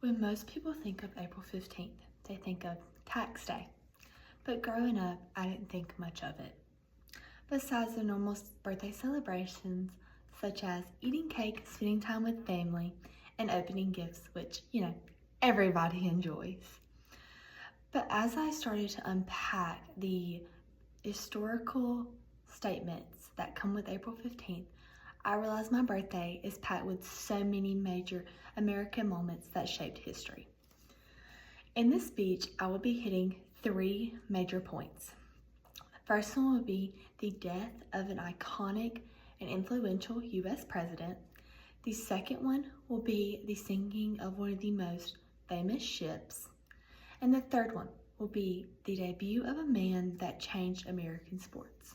When most people think of April 15th, they think of tax day. But growing up, I didn't think much of it. Besides the normal birthday celebrations, such as eating cake, spending time with family, and opening gifts, which, everybody enjoys. But as I started to unpack the historical statements that come with April 15th, I realized my birthday is packed with so many major American moments that shaped history. In this speech, I will be hitting 3 major points. The first one will be the death of an iconic and influential U.S. president. The second one will be the sinking of one of the most famous ships. And the third one will be the debut of a man that changed American sports.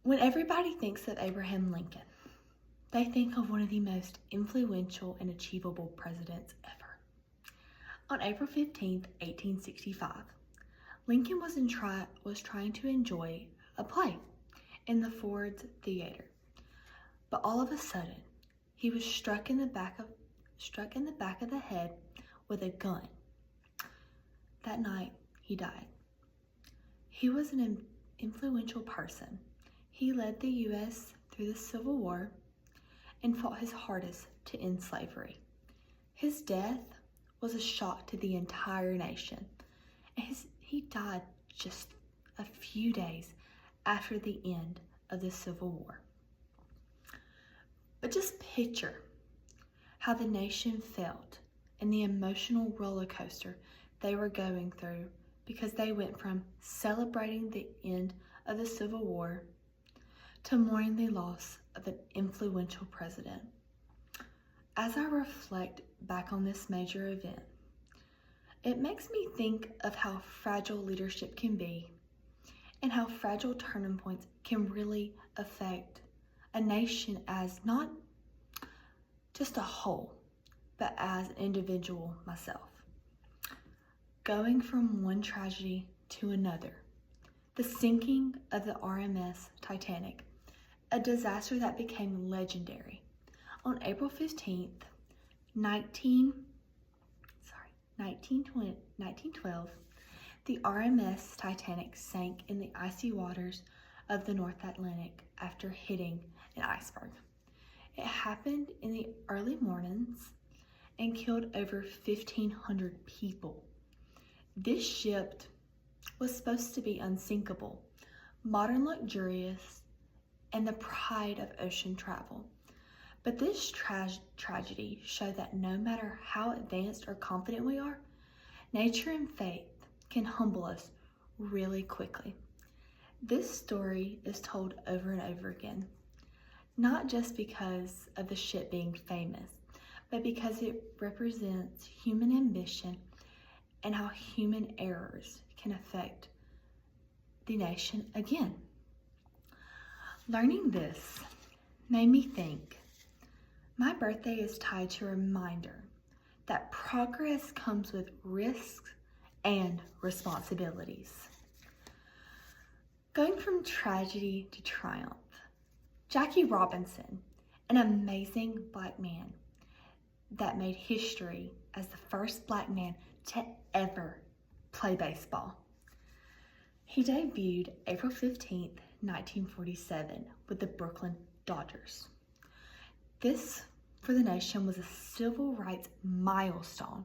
When everybody thinks of Abraham Lincoln, they think of one of the most influential and achievable presidents ever. On April 15, 1865, Lincoln was trying to enjoy a play in the Ford's Theater, but all of a sudden, he was struck in the back of the head with a gun. That night, he died. He was an influential person. He led the U.S. through the Civil War and fought his hardest to end slavery. His death was a shock to the entire nation, and he died just a few days after the end of the Civil War. But just picture how the nation felt and the emotional roller coaster they were going through, because they went from celebrating the end of the Civil War to mourning the loss of an influential president. As I reflect back on this major event, it makes me think of how fragile leadership can be and how fragile turning points can really affect a nation as not just a whole, but as an individual myself. Going from one tragedy to another, the sinking of the RMS Titanic, a disaster that became legendary. On April 15th, 1912, the RMS Titanic sank in the icy waters of the North Atlantic after hitting an iceberg. It happened in the early mornings and killed over 1,500 people. This ship was supposed to be unsinkable, modern, luxurious, and the pride of ocean travel. But this tragedy showed that no matter how advanced or confident we are, nature and faith can humble us really quickly. This story is told over and over again, not just because of the ship being famous, but because it represents human ambition and how human errors can affect the nation again. Learning this made me think my birthday is tied to a reminder that progress comes with risks and responsibilities. Going from tragedy to triumph, Jackie Robinson, an amazing Black man that made history as the first Black man to ever play baseball. He debuted April 15th, 1947 with the Brooklyn Dodgers. This, for the nation, was a civil rights milestone.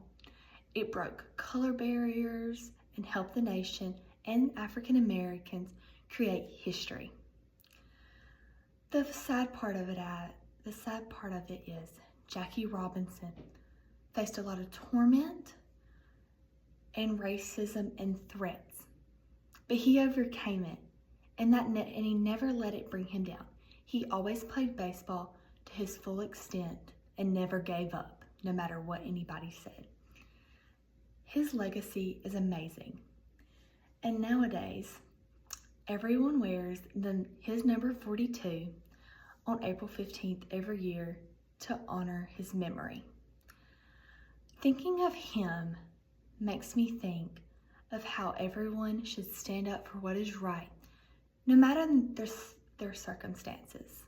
It broke color barriers and helped the nation and African Americans create history. The sad part of it is Jackie Robinson faced a lot of torment and racism and threats, but he overcame it, and he never let it bring him down. He always played baseball to his full extent and never gave up, no matter what anybody said. His legacy is amazing, and nowadays, everyone wears his number 42 on April 15th every year to honor his memory. Thinking of him makes me think of how everyone should stand up for what is right, no matter their circumstances.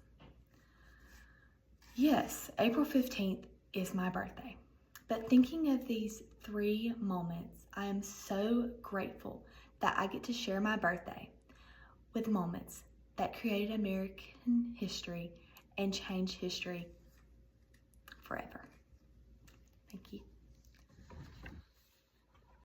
Yes, April 15th is my birthday. But thinking of these 3 moments, I am so grateful that I get to share my birthday with moments that created American history and changed history forever. Thank you.